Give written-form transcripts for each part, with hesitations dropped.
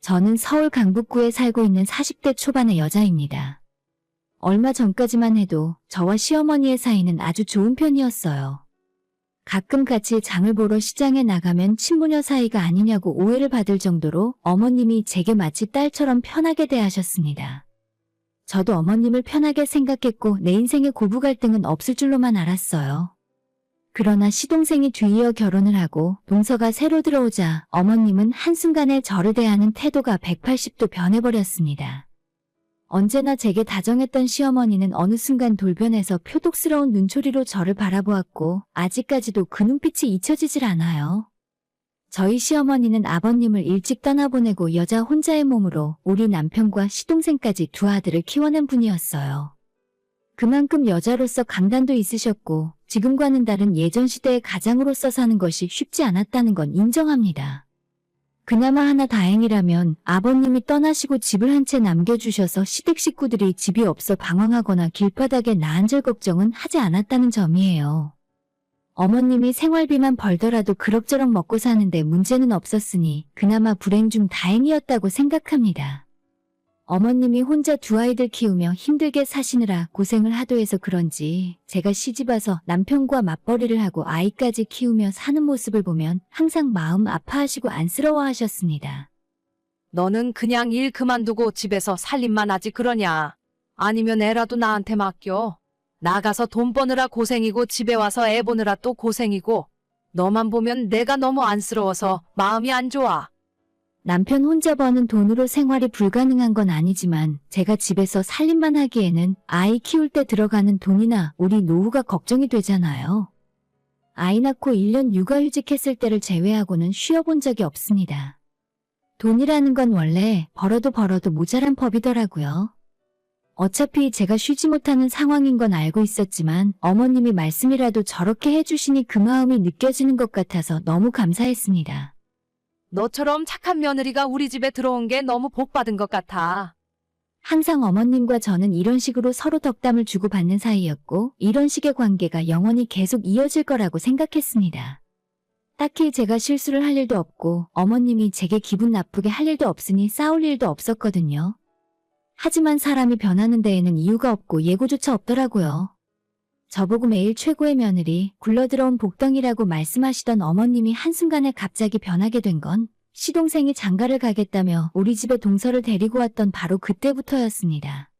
저는 서울 강북구에 살고 있는 40대 초반의 여자입니다. 얼마 전까지만 해도 저와 시어머니의 사이는 아주 좋은 편이었어요. 가끔 같이 장을 보러 시장에 나가면 친부녀 사이가 아니냐고 오해를 받을 정도로 어머님이 제게 마치 딸처럼 편하게 대하셨습니다. 저도 어머님을 편하게 생각했고 내 인생에 고부 갈등은 없을 줄로만 알았어요. 그러나 시동생이 뒤이어 결혼을 하고 동서가 새로 들어오자 어머님은 한순간에 저를 대하는 태도가 180도 변해버렸습니다. 언제나 제게 다정했던 시어머니는 어느 순간 돌변해서 표독스러운 눈초리로 저를 바라보았고 아직까지도 그 눈빛이 잊혀지질 않아요. 저희 시어머니는 아버님을 일찍 떠나보내고 여자 혼자의 몸으로 우리 남편과 시동생까지 두 아들을 키워낸 분이었어요. 그만큼 여자로서 강단도 있으셨고 지금과는 다른 예전 시대의 가장으로서 사는 것이 쉽지 않았다는 건 인정합니다. 그나마 하나 다행이라면 아버님이 떠나시고 집을 한 채 남겨주셔서 시댁 식구들이 집이 없어 방황하거나 길바닥에 나앉을 걱정은 하지 않았다는 점이에요. 어머님이 생활비만 벌더라도 그럭저럭 먹고 사는데 문제는 없었으니 그나마 불행 중 다행이었다고 생각합니다. 어머님이 혼자 두 아이들 키우며 힘들게 사시느라 고생을 하도 해서 그런지 제가 시집와서 남편과 맞벌이를 하고 아이까지 키우며 사는 모습을 보면 항상 마음 아파하시고 안쓰러워하셨습니다. 너는 그냥 일 그만두고 집에서 살림만 하지 그러냐? 아니면 애라도 나한테 맡겨. 나가서 돈 버느라 고생이고 집에 와서 애 보느라 또 고생이고 너만 보면 내가 너무 안쓰러워서 마음이 안 좋아. 남편 혼자 버는 돈으로 생활이 불가능한 건 아니지만 제가 집에서 살림만 하기에는 아이 키울 때 들어가는 돈이나 우리 노후가 걱정이 되잖아요. 아이 낳고 1년 육아휴직했을 때를 제외하고는 쉬어본 적이 없습니다. 돈이라는 건 원래 벌어도 모자란 법이더라고요. 어차피 제가 쉬지 못하는 상황인 건 알고 있었지만 어머님이 말씀이라도 저렇게 해주시니 그 마음이 느껴지는 것 같아서 너무 감사했습니다. 너처럼 착한 며느리가 우리 집에 들어온 게 너무 복받은 것 같아. 항상 어머님과 저는 이런 식으로 서로 덕담을 주고받는 사이였고 이런 식의 관계가 영원히 계속 이어질 거라고 생각했습니다. 딱히 제가 실수를 할 일도 없고 어머님이 제게 기분 나쁘게 할 일도 없으니 싸울 일도 없었거든요. 하지만 사람이 변하는 데에는 이유가 없고 예고조차 없더라고요. 저보고 매일 최고의 며느리, 굴러들어온 복덩이라고 말씀하시던 어머님이 한순간에 갑자기 변하게 된 건 시동생이 장가를 가겠다며 우리 집에 동서를 데리고 왔던 바로 그때부터였습니다.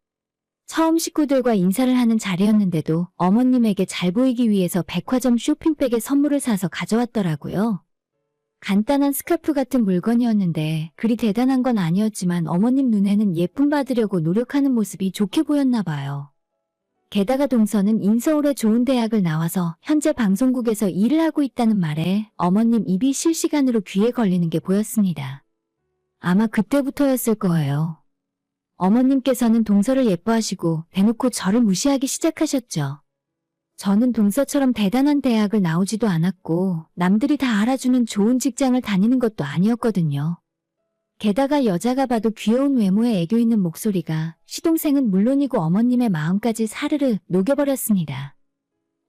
처음 식구들과 인사를 하는 자리였는데도 어머님에게 잘 보이기 위해서 백화점 쇼핑백에 선물을 사서 가져왔더라고요. 간단한 스카프 같은 물건이었는데 그리 대단한 건 아니었지만 어머님 눈에는 예쁨 받으려고 노력하는 모습이 좋게 보였나 봐요. 게다가 동서는 인서울의 좋은 대학을 나와서 현재 방송국에서 일을 하고 있다는 말에 어머님 입이 실시간으로 귀에 걸리는 게 보였습니다. 아마 그때부터였을 거예요. 어머님께서는 동서를 예뻐하시고 대놓고 저를 무시하기 시작하셨죠. 저는 동서처럼 대단한 대학을 나오지도 않았고 남들이 다 알아주는 좋은 직장을 다니는 것도 아니었거든요. 게다가 여자가 봐도 귀여운 외모에 애교 있는 목소리가 시동생은 물론이고 어머님의 마음까지 사르르 녹여버렸습니다.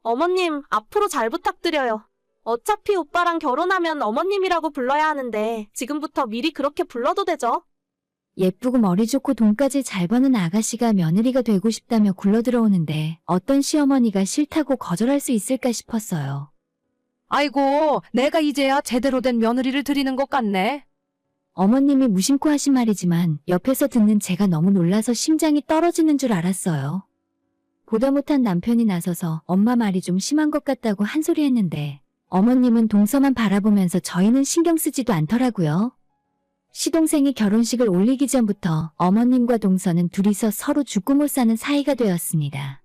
어머님, 앞으로 잘 부탁드려요. 어차피 오빠랑 결혼하면 어머님이라고 불러야 하는데 지금부터 미리 그렇게 불러도 되죠? 예쁘고 머리 좋고 돈까지 잘 버는 아가씨가 며느리가 되고 싶다며 굴러들어오는데 어떤 시어머니가 싫다고 거절할 수 있을까 싶었어요. 아이고, 내가 이제야 제대로 된 며느리를 드리는 것 같네. 어머님이 무심코 하신 말이지만 옆에서 듣는 제가 너무 놀라서 심장이 떨어지는 줄 알았어요. 보다 못한 남편이 나서서 엄마 말이 좀 심한 것 같다고 한 소리 했는데 어머님은 동서만 바라보면서 저희는 신경 쓰지도 않더라고요. 시동생이 결혼식을 올리기 전부터 어머님과 동서는 둘이서 서로 죽고 못 사는 사이가 되었습니다.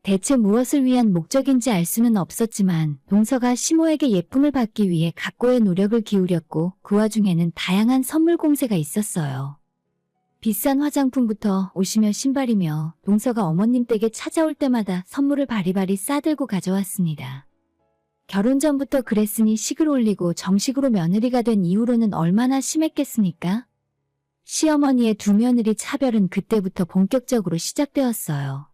대체 무엇을 위한 목적인지 알 수는 없었지만 동서가 시모에게 예쁨을 받기 위해 각고의 노력을 기울였고 그 와중에는 다양한 선물 공세가 있었어요. 비싼 화장품부터 옷이며 신발이며 동서가 어머님 댁에 찾아올 때마다 선물을 바리바리 싸들고 가져왔습니다. 결혼 전부터 그랬으니 식을 올리고 정식으로 며느리가 된 이후로는 얼마나 심했겠습니까? 시어머니의 두 며느리 차별은 그때부터 본격적으로 시작되었어요.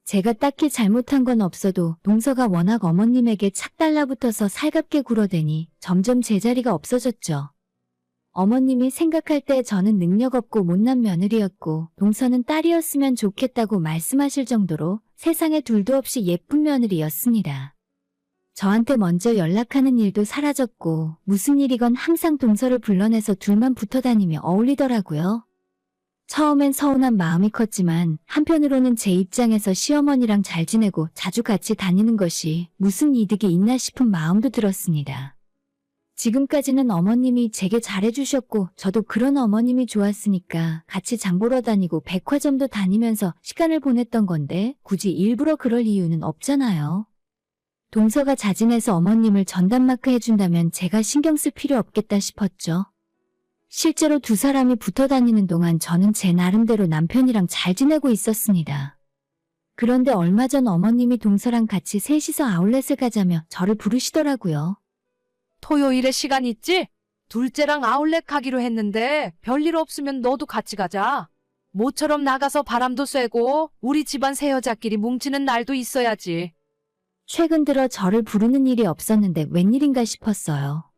제가 딱히 잘못한 건 없어도 동서가 워낙 어머님에게 착 달라붙어서 살갑게 굴어대니 점점 제자리가 없어졌죠. 어머님이 생각할 때 저는 능력 없고 못난 며느리였고 동서는 딸이었으면 좋겠다고 말씀하실 정도로 세상에 둘도 없이 예쁜 며느리였습니다. 저한테 먼저 연락하는 일도 사라졌고 무슨 일이건 항상 동서를 불러내서 둘만 붙어 다니며 어울리더라고요. 처음엔 서운한 마음이 컸지만 한편으로는 제 입장에서 시어머니랑 잘 지내고 자주 같이 다니는 것이 무슨 이득이 있나 싶은 마음도 들었습니다. 지금까지는 어머님이 제게 잘해주셨고 저도 그런 어머님이 좋았으니까 같이 장 보러 다니고 백화점도 다니면서 시간을 보냈던 건데 굳이 일부러 그럴 이유는 없잖아요. 동서가 자진해서 어머님을 전담마크 해준다면 제가 신경 쓸 필요 없겠다 싶었죠. 실제로 두 사람이 붙어 다니는 동안 저는 제 나름대로 남편이랑 잘 지내고 있었습니다. 그런데 얼마 전 어머님이 동서랑 같이 셋이서 아울렛을 가자며 저를 부르시더라고요. 토요일에 시간 있지? 둘째랑 아울렛 가기로 했는데 별일 없으면 너도 같이 가자. 모처럼 나가서 바람도 쐬고 우리 집안 새 여자끼리 뭉치는 날도 있어야지. 최근 들어 저를 부르는 일이 없었는데 웬일인가 싶었어요.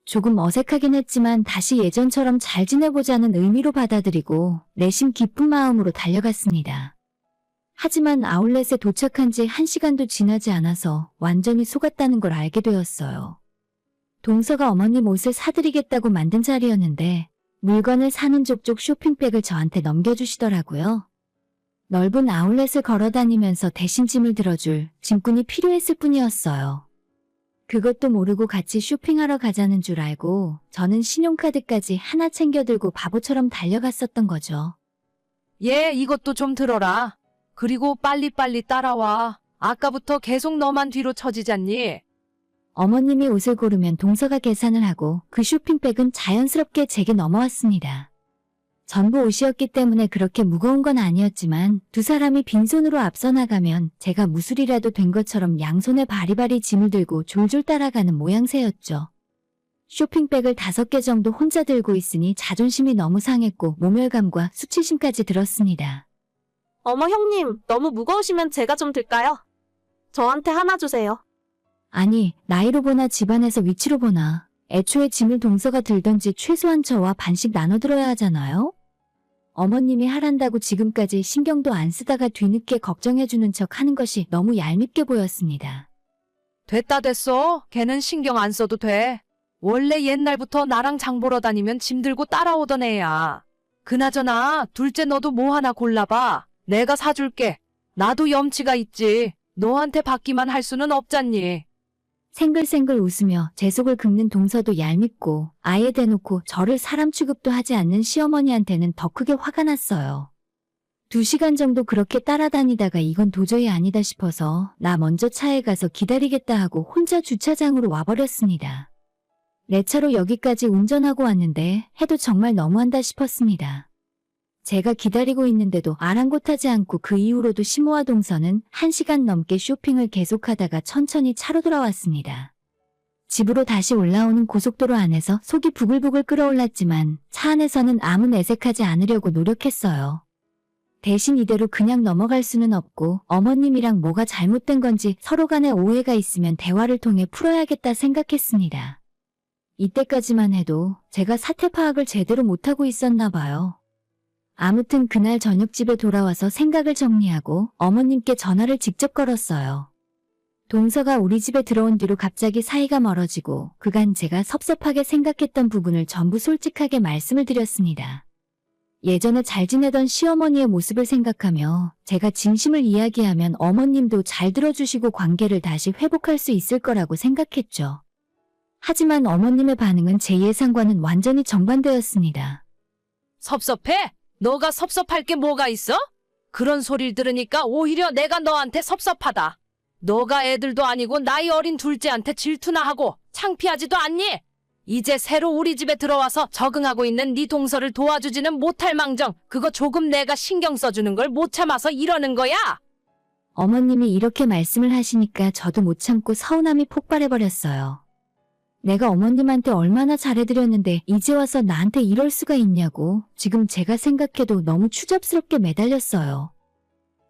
조금 어색하긴 했지만 다시 예전처럼 잘 지내보자는 의미로 받아들이고 내심 기쁜 마음으로 달려갔습니다. 하지만 아울렛에 도착한 지 1시간도 지나지 않아서 완전히 속았다는 걸 알게 되었어요. 동서가 어머님 옷을 사드리겠다고 만든 자리였는데 물건을 사는 족족 쇼핑백을 저한테 넘겨주시더라고요. 넓은 아울렛을 걸어다니면서 대신 짐을 들어줄 짐꾼이 필요했을 뿐이었어요. 그것도 모르고 같이 쇼핑하러 가자는 줄 알고 저는 신용카드까지 하나 챙겨 들고 바보처럼 달려갔었던 거죠. 얘 이것도 좀 들어라. 그리고 빨리빨리 따라와. 아까부터 계속 너만 뒤로 처지잖니. 어머님이 옷을 고르면 동서가 계산을 하고 그 쇼핑백은 자연스럽게 제게 넘어왔습니다. 전부 옷이었기 때문에 그렇게 무거운 건 아니었지만 두 사람이 빈손으로 앞서 나가면 제가 무술이라도 된 것처럼 양손에 바리바리 짐을 들고 졸졸 따라가는 모양새였죠. 쇼핑백을 5개 정도 혼자 들고 있으니 자존심이 너무 상했고 모멸감과 수치심까지 들었습니다. 어머 형님, 너무 무거우시면 제가 좀 들까요? 저한테 하나 주세요. 아니, 나이로 보나 집안에서 위치로 보나 애초에 짐을 동서가 들던지 최소한 저와 반씩 나눠 들어야 하잖아요? 어머님이 하란다고 지금까지 신경도 안 쓰다가 뒤늦게 걱정해주는 척 하는 것이 너무 얄밉게 보였습니다. 됐다 됐어. 걔는 신경 안 써도 돼. 원래 옛날부터 나랑 장 보러 다니면 짐 들고 따라오던 애야. 그나저나 둘째 너도 뭐 하나 골라봐. 내가 사줄게. 나도 염치가 있지. 너한테 받기만 할 수는 없잖니. 생글생글 웃으며 제 속을 긁는 동서도 얄밉고 아예 대놓고 저를 사람 취급도 하지 않는 시어머니한테는 더 크게 화가 났어요. 2시간 정도 그렇게 따라다니다가 이건 도저히 아니다 싶어서 나 먼저 차에 가서 기다리겠다 하고 혼자 주차장으로 와버렸습니다. 내 차로 여기까지 운전하고 왔는데 해도 정말 너무한다 싶었습니다. 제가 기다리고 있는데도 아랑곳하지 않고 그 이후로도 시모와 동서는 1시간 넘게 쇼핑을 계속하다가 천천히 차로 돌아왔습니다. 집으로 다시 올라오는 고속도로 안에서 속이 부글부글 끓어올랐지만 차 안에서는 아무 내색하지 않으려고 노력했어요. 대신 이대로 그냥 넘어갈 수는 없고 어머님이랑 뭐가 잘못된 건지 서로 간에 오해가 있으면 대화를 통해 풀어야겠다 생각했습니다. 이때까지만 해도 제가 사태 파악을 제대로 못하고 있었나 봐요. 아무튼 그날 저녁 집에 돌아와서 생각을 정리하고 어머님께 전화를 직접 걸었어요. 동서가 우리 집에 들어온 뒤로 갑자기 사이가 멀어지고 그간 제가 섭섭하게 생각했던 부분을 전부 솔직하게 말씀을 드렸습니다. 예전에 잘 지내던 시어머니의 모습을 생각하며 제가 진심을 이야기하면 어머님도 잘 들어주시고 관계를 다시 회복할 수 있을 거라고 생각했죠. 하지만 어머님의 반응은 제 예상과는 완전히 정반대였습니다. 섭섭해? 너가 섭섭할 게 뭐가 있어? 그런 소리를 들으니까 오히려 내가 너한테 섭섭하다. 너가 애들도 아니고 나이 어린 둘째한테 질투나 하고 창피하지도 않니? 이제 새로 우리 집에 들어와서 적응하고 있는 네 동서를 도와주지는 못할 망정 그거 조금 내가 신경 써주는 걸 못 참아서 이러는 거야. 어머님이 이렇게 말씀을 하시니까 저도 못 참고 서운함이 폭발해버렸어요. 내가 어머님한테 얼마나 잘해드렸는데 이제 와서 나한테 이럴 수가 있냐고 지금 제가 생각해도 너무 추잡스럽게 매달렸어요.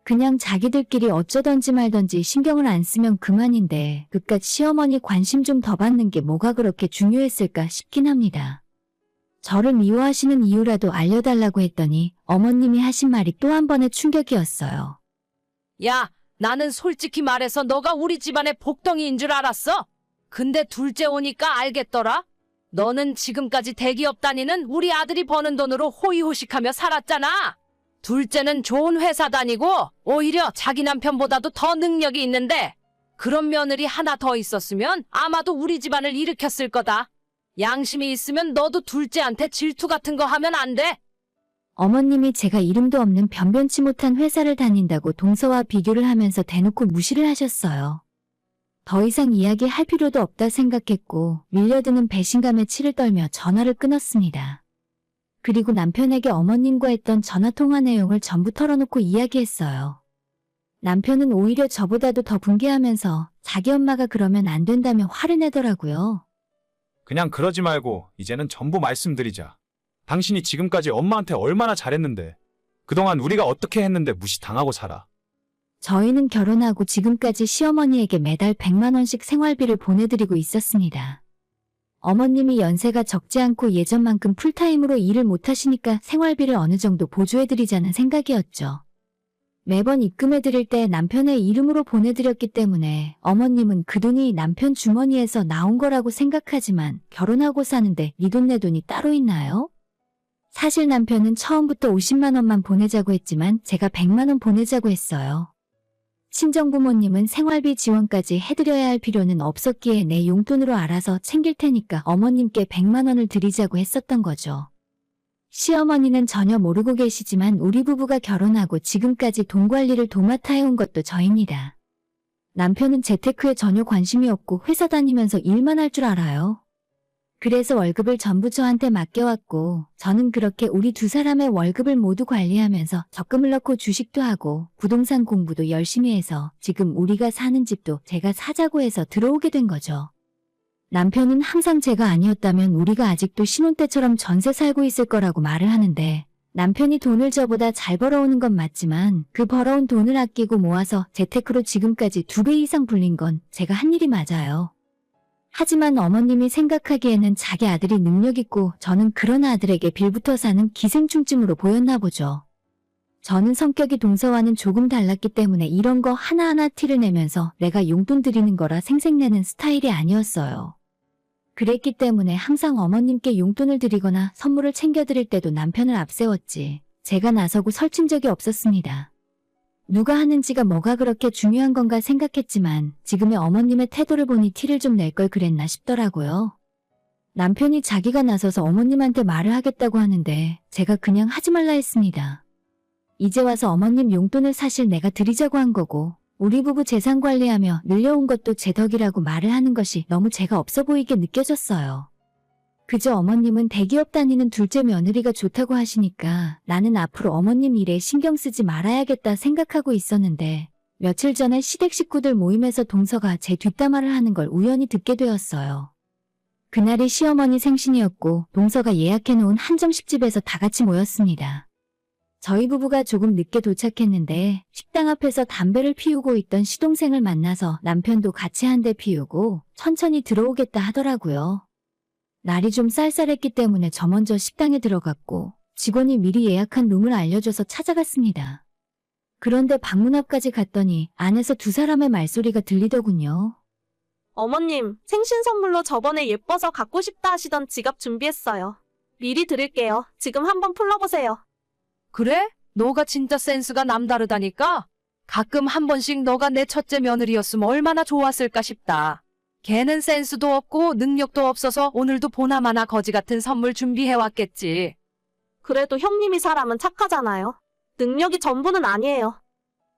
그냥 자기들끼리 어쩌던지 말던지 신경을 안 쓰면 그만인데 그깟 시어머니 관심 좀 더 받는 게 뭐가 그렇게 중요했을까 싶긴 합니다. 저를 미워하시는 이유라도 알려달라고 했더니 어머님이 하신 말이 또 한 번의 충격이었어요. 야, 나는 솔직히 말해서 너가 우리 집안의 복덩이인 줄 알았어. 근데 둘째 오니까 알겠더라. 너는 지금까지 대기업 다니는 우리 아들이 버는 돈으로 호의호식하며 살았잖아. 둘째는 좋은 회사 다니고 오히려 자기 남편보다도 더 능력이 있는데 그런 며느리 하나 더 있었으면 아마도 우리 집안을 일으켰을 거다. 양심이 있으면 너도 둘째한테 질투 같은 거 하면 안 돼. 어머님이 제가 이름도 없는 변변치 못한 회사를 다닌다고 동서와 비교를 하면서 대놓고 무시를 하셨어요. 더 이상 이야기할 필요도 없다 생각했고 밀려드는 배신감에 치를 떨며 전화를 끊었습니다. 그리고 남편에게 어머님과 했던 전화통화 내용을 전부 털어놓고 이야기했어요. 남편은 오히려 저보다도 더 분개하면서 자기 엄마가 그러면 안 된다며 화를 내더라고요. 그냥 그러지 말고 이제는 전부 말씀드리자. 당신이 지금까지 엄마한테 얼마나 잘했는데 그동안 우리가 어떻게 했는데 무시당하고 살아. 저희는 결혼하고 지금까지 시어머니에게 매달 100만 원씩 생활비를 보내드리고 있었습니다. 어머님이 연세가 적지 않고 예전만큼 풀타임으로 일을 못하시니까 생활비를 어느 정도 보조해드리자는 생각이었죠. 매번 입금해드릴 때 남편의 이름으로 보내드렸기 때문에 어머님은 그 돈이 남편 주머니에서 나온 거라고 생각하지만 결혼하고 사는데 네 돈 내 돈이 따로 있나요? 사실 남편은 처음부터 50만 원만 보내자고 했지만 제가 100만 원 보내자고 했어요. 친정부모님은 생활비 지원까지 해드려야 할 필요는 없었기에 내 용돈으로 알아서 챙길 테니까 어머님께 100만 원을 드리자고 했었던 거죠. 시어머니는 전혀 모르고 계시지만 우리 부부가 결혼하고 지금까지 돈 관리를 도맡아 해온 것도 저입니다. 남편은 재테크에 전혀 관심이 없고 회사 다니면서 일만 할 줄 알아요. 그래서 월급을 전부 저한테 맡겨왔고 저는 그렇게 우리 두 사람의 월급을 모두 관리하면서 적금을 넣고 주식도 하고 부동산 공부도 열심히 해서 지금 우리가 사는 집도 제가 사자고 해서 들어오게 된 거죠. 남편은 항상 제가 아니었다면 우리가 아직도 신혼 때처럼 전세 살고 있을 거라고 말을 하는데 남편이 돈을 저보다 잘 벌어오는 건 맞지만 그 벌어온 돈을 아끼고 모아서 재테크로 지금까지 2배 이상 불린 건 제가 한 일이 맞아요. 하지만 어머님이 생각하기에는 자기 아들이 능력 있고 저는 그런 아들에게 빌붙어 사는 기생충쯤으로 보였나 보죠. 저는 성격이 동서와는 조금 달랐기 때문에 이런 거 하나하나 티를 내면서 내가 용돈 드리는 거라 생색내는 스타일이 아니었어요. 그랬기 때문에 항상 어머님께 용돈을 드리거나 선물을 챙겨드릴 때도 남편을 앞세웠지 제가 나서고 설친 적이 없었습니다. 누가 하는지가 뭐가 그렇게 중요한 건가 생각했지만 지금의 어머님의 태도를 보니 티를 좀 낼 걸 그랬나 싶더라고요. 남편이 자기가 나서서 어머님한테 말을 하겠다고 하는데 제가 그냥 하지 말라 했습니다. 이제 와서 어머님 용돈을 사실 내가 드리자고 한 거고 우리 부부 재산 관리하며 늘려온 것도 제 덕이라고 말을 하는 것이 너무 제가 없어 보이게 느껴졌어요. 그저 어머님은 대기업 다니는 둘째 며느리가 좋다고 하시니까 나는 앞으로 어머님 일에 신경 쓰지 말아야겠다 생각하고 있었는데 며칠 전에 시댁 식구들 모임에서 동서가 제 뒷담화를 하는 걸 우연히 듣게 되었어요. 그날이 시어머니 생신이었고 동서가 예약해놓은 한정식집에서 다 같이 모였습니다. 저희 부부가 조금 늦게 도착했는데 식당 앞에서 담배를 피우고 있던 시동생을 만나서 남편도 같이 한 대 피우고 천천히 들어오겠다 하더라고요. 날이 좀 쌀쌀했기 때문에 저 먼저 식당에 들어갔고 직원이 미리 예약한 룸을 알려줘서 찾아갔습니다. 그런데 방문 앞까지 갔더니 안에서 두 사람의 말소리가 들리더군요. 어머님, 생신 선물로 저번에 예뻐서 갖고 싶다 하시던 지갑 준비했어요. 미리 드릴게요. 지금 한번 풀러보세요. 그래? 너가 진짜 센스가 남다르다니까? 가끔 한 번씩 너가 내 첫째 며느리였으면 얼마나 좋았을까 싶다. 걔는 센스도 없고 능력도 없어서 오늘도 보나마나 거지 같은 선물 준비해왔겠지. 그래도 형님이 사람은 착하잖아요. 능력이 전부는 아니에요.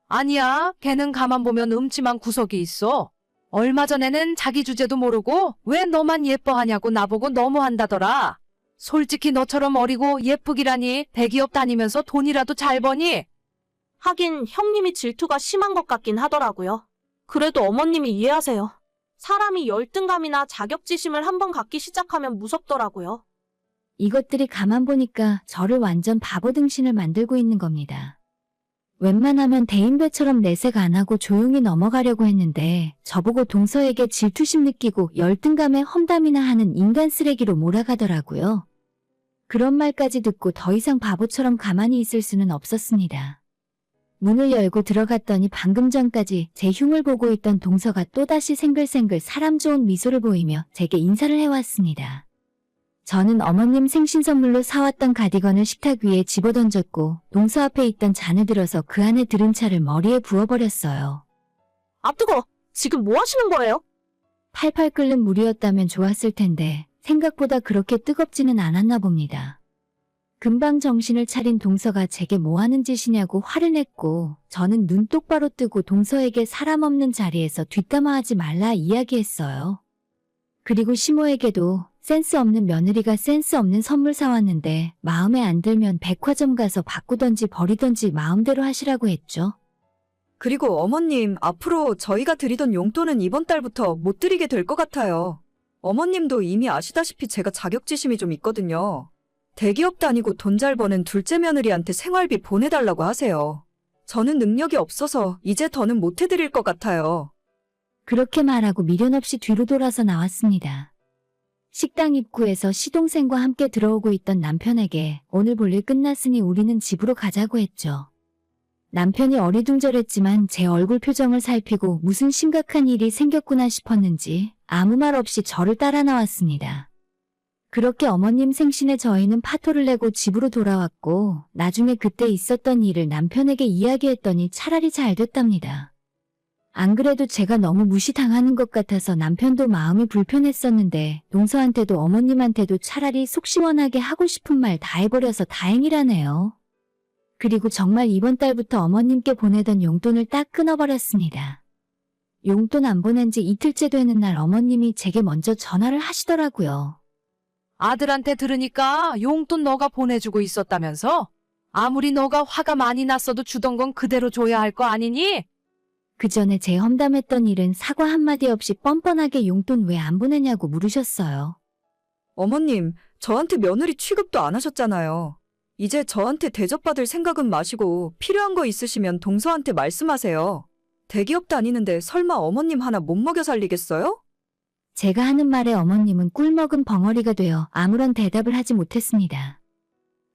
아니야, 걔는 가만 보면 음침한 구석이 있어. 얼마 전에는 자기 주제도 모르고 왜 너만 예뻐하냐고 나보고 너무한다더라. 솔직히 너처럼 어리고 예쁘기라니 대기업 다니면서 돈이라도 잘 버니? 하긴 형님이 질투가 심한 것 같긴 하더라고요. 그래도 어머님이 이해하세요. 사람이 열등감이나 자격지심을 한번 갖기 시작하면 무섭더라고요. 이것들이 가만 보니까 저를 완전 바보 등신을 만들고 있는 겁니다. 웬만하면 대인배처럼 내색 안 하고 조용히 넘어가려고 했는데 저보고 동서에게 질투심 느끼고 열등감에 험담이나 하는 인간 쓰레기로 몰아가더라고요. 그런 말까지 듣고 더 이상 바보처럼 가만히 있을 수는 없었습니다. 문을 열고 들어갔더니 방금 전까지 제 흉을 보고 있던 동서가 또다시 생글생글 사람 좋은 미소를 보이며 제게 인사를 해왔습니다. 저는 어머님 생신 선물로 사왔던 가디건을 식탁 위에 집어던졌고 동서 앞에 있던 잔을 들어서 그 안에 들은 차를 머리에 부어버렸어요. 아, 뜨거! 지금 뭐 하시는 거예요? 팔팔 끓는 물이었다면 좋았을 텐데 생각보다 그렇게 뜨겁지는 않았나 봅니다. 금방 정신을 차린 동서가 제게 뭐 하는 짓이냐고 화를 냈고 저는 눈 똑바로 뜨고 동서에게 사람 없는 자리에서 뒷담화하지 말라 이야기했어요. 그리고 시모에게도 센스 없는 며느리가 센스 없는 선물 사왔는데 마음에 안 들면 백화점 가서 바꾸던지 버리던지 마음대로 하시라고 했죠. 그리고 어머님, 앞으로 저희가 드리던 용돈은 이번 달부터 못 드리게 될 것 같아요. 어머님도 이미 아시다시피 제가 자격지심이 좀 있거든요. 대기업 다니고 돈 잘 버는 둘째 며느리한테 생활비 보내달라고 하세요. 저는 능력이 없어서 이제 더는 못 해드릴 것 같아요. 그렇게 말하고 미련 없이 뒤로 돌아서 나왔습니다. 식당 입구에서 시동생과 함께 들어오고 있던 남편에게 오늘 볼일 끝났으니 우리는 집으로 가자고 했죠. 남편이 어리둥절했지만 제 얼굴 표정을 살피고 무슨 심각한 일이 생겼구나 싶었는지 아무 말 없이 저를 따라 나왔습니다. 그렇게 어머님 생신에 저희는 파토를 내고 집으로 돌아왔고 나중에 그때 있었던 일을 남편에게 이야기했더니 차라리 잘 됐답니다. 안 그래도 제가 너무 무시당하는 것 같아서 남편도 마음이 불편했었는데 동서한테도 어머님한테도 차라리 속 시원하게 하고 싶은 말 다 해버려서 다행이라네요. 그리고 정말 이번 달부터 어머님께 보내던 용돈을 딱 끊어버렸습니다. 용돈 안 보낸 지 이틀째 되는 날 어머님이 제게 먼저 전화를 하시더라고요. 아들한테 들으니까 용돈 너가 보내주고 있었다면서? 아무리 너가 화가 많이 났어도 주던 건 그대로 줘야 할 거 아니니? 그 전에 제 험담했던 일은 사과 한마디 없이 뻔뻔하게 용돈 왜 안 보내냐고 물으셨어요. 어머님, 저한테 며느리 취급도 안 하셨잖아요. 이제 저한테 대접받을 생각은 마시고 필요한 거 있으시면 동서한테 말씀하세요. 대기업 다니는데 설마 어머님 하나 못 먹여 살리겠어요? 제가 하는 말에 어머님은 꿀먹은 벙어리가 되어 아무런 대답을 하지 못했습니다.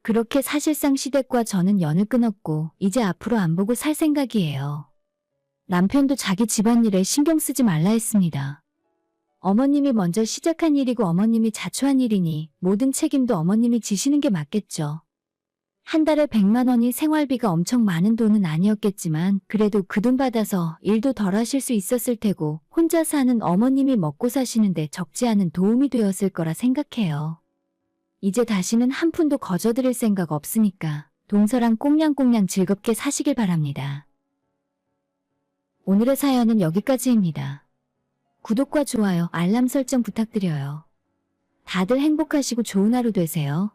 그렇게 사실상 시댁과 저는 연을 끊었고 이제 앞으로 안 보고 살 생각이에요. 남편도 자기 집안일에 신경 쓰지 말라 했습니다. 어머님이 먼저 시작한 일이고 어머님이 자초한 일이니 모든 책임도 어머님이 지시는 게 맞겠죠. 한 달에 100만 원이 생활비가 엄청 많은 돈은 아니었겠지만 그래도 그 돈 받아서 일도 덜 하실 수 있었을 테고 혼자 사는 어머님이 먹고 사시는데 적지 않은 도움이 되었을 거라 생각해요. 이제 다시는 한 푼도 거저드릴 생각 없으니까 동서랑 꽁냥꽁냥 즐겁게 사시길 바랍니다. 오늘의 사연은 여기까지입니다. 구독과 좋아요, 알람 설정 부탁드려요. 다들 행복하시고 좋은 하루 되세요.